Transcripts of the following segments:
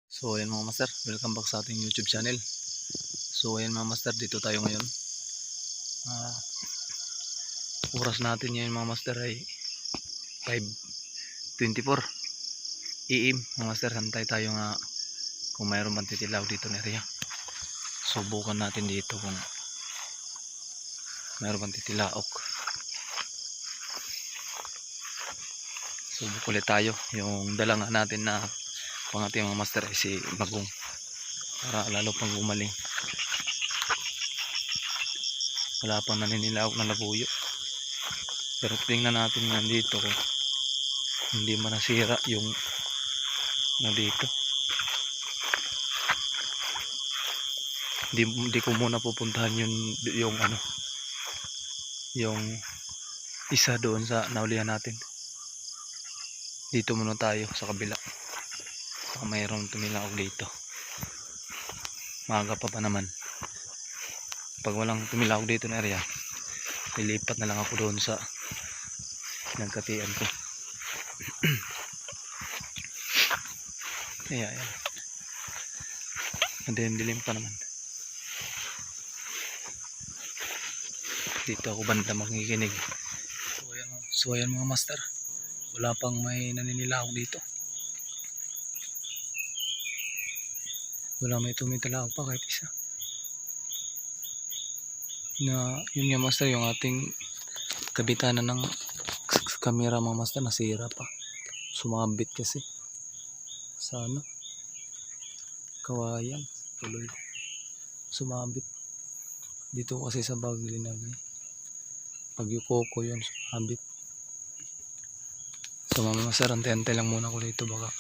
So ayan mga master, welcome back sa ating YouTube channel. So ayan mga master, dito tayo ngayon. Oras natin ngayon mga master ay 5:24 AM mga master. Hantay tayo nga kung mayroon bang titilaw dito na area. Subukan natin dito kung mayroon bang titilaok. Subok ulit tayo. Yung dala nga natin na pangating mga master ay si Bagong, para lalo pang gumaling. Wala pang naninilaok na labuyo, pero tingnan natin nga dito kung hindi man nasira yung dito. Hindi ko muna pupuntahan yung yung isa doon sa naulihan natin. Dito muna tayo sa kabila. Baka mayroong tumilaok dito. Maaga pa naman. Pag walang tumilaok dito na area, lilipat na lang ako doon sa nagkatian ko. Ayan. Dilim pa naman. Dito ako banda makikinig. So ayan mga master, wala pang may naninilaok dito. Wala may tumitilaok pa kahit isa. Na yun nga master, yung ating kabitanan ng camera mga master nasira pa. Sumabit kasi sa kawayan, tuloy sumabit dito kasi sa bag linagay. Pag yuko ko yun sumabit. So mga master, antay-antay lang muna ko dito, baka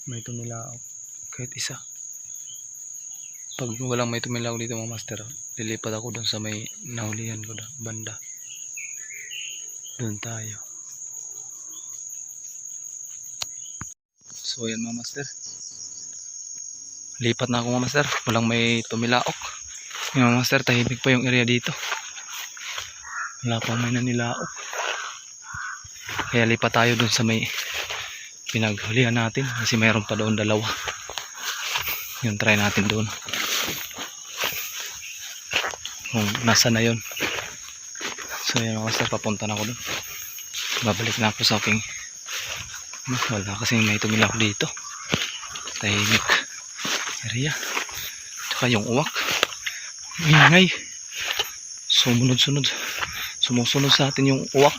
may tumilaok kahit isa. Pag walang may tumilaok dito mga master, lilipat ako doon sa may nahulihan ko na banda. Doon tayo. So yan mga master, lipat na ako mga master. Walang may tumilaok. Yung mga master, tahimik pa yung area dito. Wala pang may nanilaok. Kaya lipat tayo doon sa may pinaghulihan natin, kasi mayroon pa doon dalawa. Yung try natin doon kung nasa na yun. So yan mga master, papunta na ako doon. Babalik na ako sa aking wala kasi may tumilaok dito. Tahimik area. Tsaka yung uwak, ingay, sumusunod sa atin yung uwak.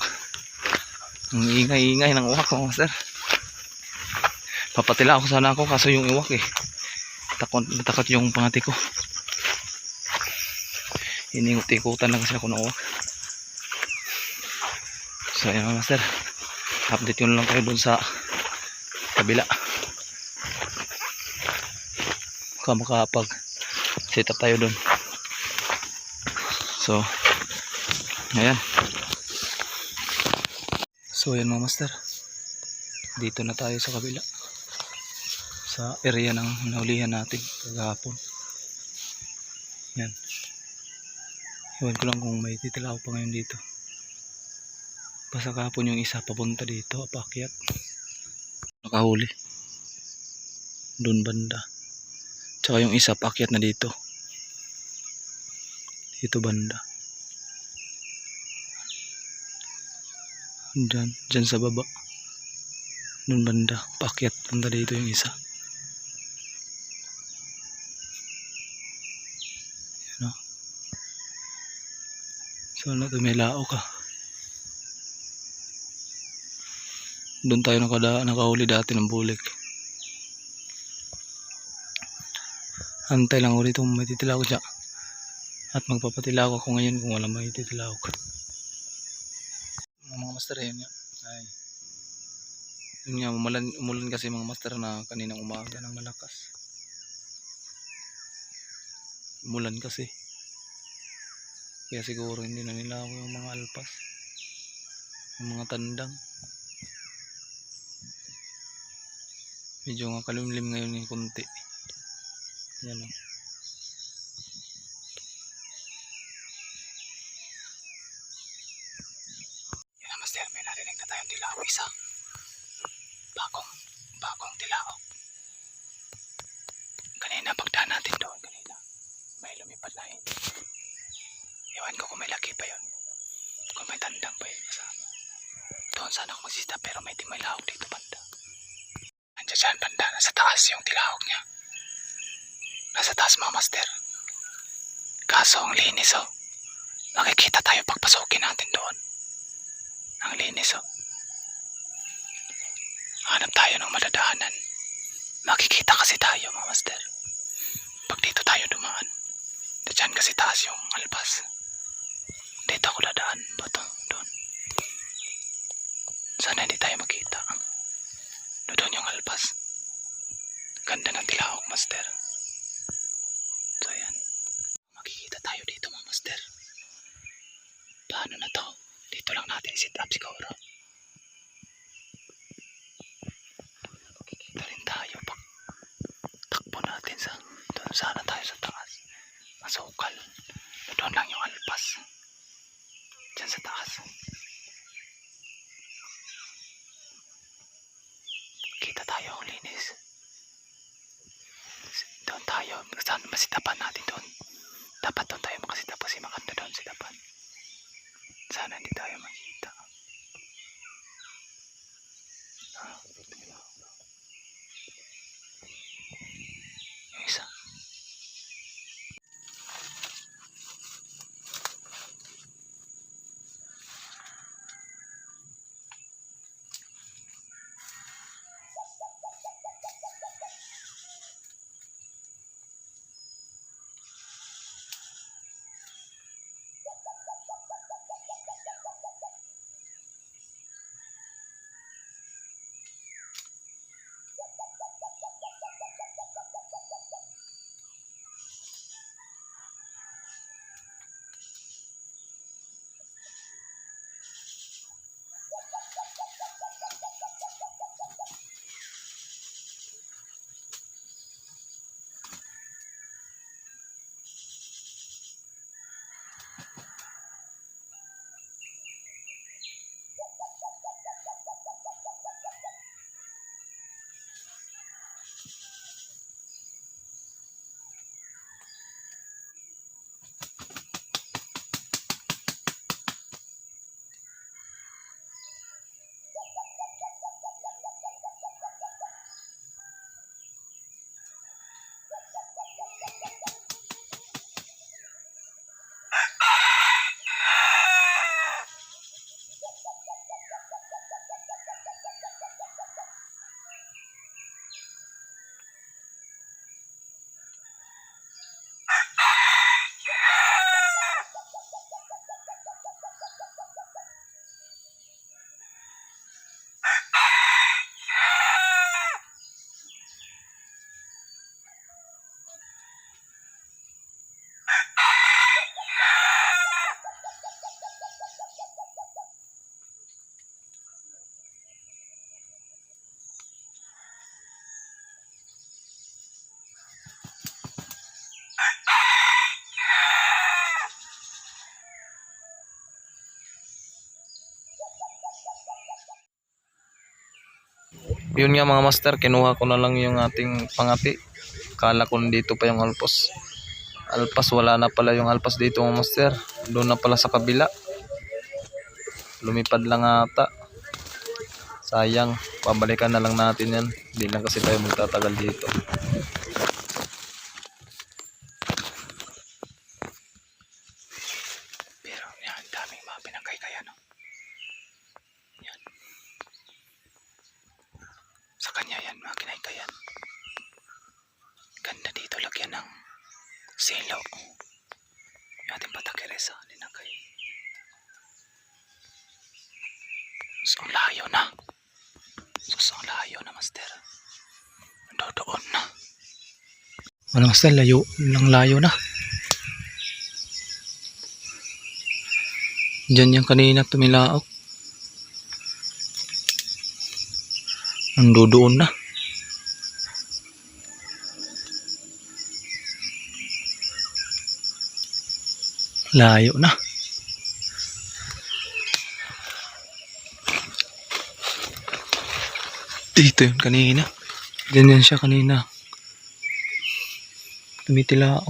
Ang ingay ng uwak mga master. Papatila ako sana ako, kaso yung uwak natakot yung pangati ko. Iningot-ikutan lang kasi ako ng uwak. So ayan mga master, update yun lang kayo dun sa kabila. Makapag set up tayo dun. So ayan. So ayan mga master, dito na tayo sa kabila, sa area ng nahulihan natin kagahapon. Yan. Iwan ko lang kung may titilaok pa ngayon dito. Basta kahapon yung isa papunta dito, paakyat. Nakahuli doon banda. Tsaka yung isa paakyat na dito. Dito banda. Diyan sa baba. Doon banda, paakyat punta dito yung isa. Yan o. Sana tumilaok ka. Doon tayo nakahuli dati ng bulik. Antay lang ako dito kung may titilaok dyan. At magpapatilaok ako ngayon kung wala may titilaok. Mga master, yun nga. Yun nga, umulan kasi mga master na kaninang umaga ng malakas. Umulan kasi. Kaya siguro hindi na nila ako yung mga alpas. Yung mga tandang. Medyo nga kalimlim ngayon yung kunti. Yan o. Yan na master, may narinig na tayong dilaw isa. Bagong Diyan banda, nasa taas yung tilahok niya. Nasa taas mga master. Kaso ang linis oh. Makikita tayo pagpasukin natin doon. Ang linis oh. Hanap tayo ng madadaanan. Makikita kasi tayo mga master. Pag dito tayo dumaan. Diyan kasi taas yung alpas. Dito ako dadaan. Bato doon. Sana hindi tayo makita. Doon yung alpas. Ganda ng tilahok master. So yan. Makikita tayo dito mga master. Paano na to? Dito lang natin sit up siguro. Makikita rin tayo pag takbo natin sa doon sana tayo sa taas. Masukal. Doon lang yung alpas. Diyan sa taas. Kita tayo ang linis. Doon tayo. Saan masitapan natin doon? Dapat doon tayo makasitap kasi maganda doon sitapan. Sana hindi tayo makita. Yung isa. Yun nga mga master, kinuha ko na lang yung ating pangapi. Kala ko dito pa yung alpas. Alpas, wala na pala yung alpas dito mga master. Doon na pala sa kabila. Lumipad lang ata. Sayang, pabalikan na lang natin yan. Hindi lang kasi tayo magtatagal dito. Pero yan, daming mga pinagkaya no. Yan. Sa kanya yan, mga kinaykayan. Ganda dito, lagyan ng silo. Yung ating patakiresa, ninakay. So, ang layo na. So, ang layo na, master. Doon na. Ano, master, layo na. Diyan yung kanina tumilaok. Doon na. Layo na. Dito yun kanina. Ganyan siya kanina. Tumitilao.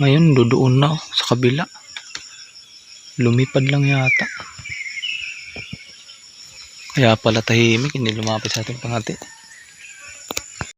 Ngayon doon na sa kabila. Lumipad lang yata. Kaya pala tahimik, hindi lumapit sa ating pangati.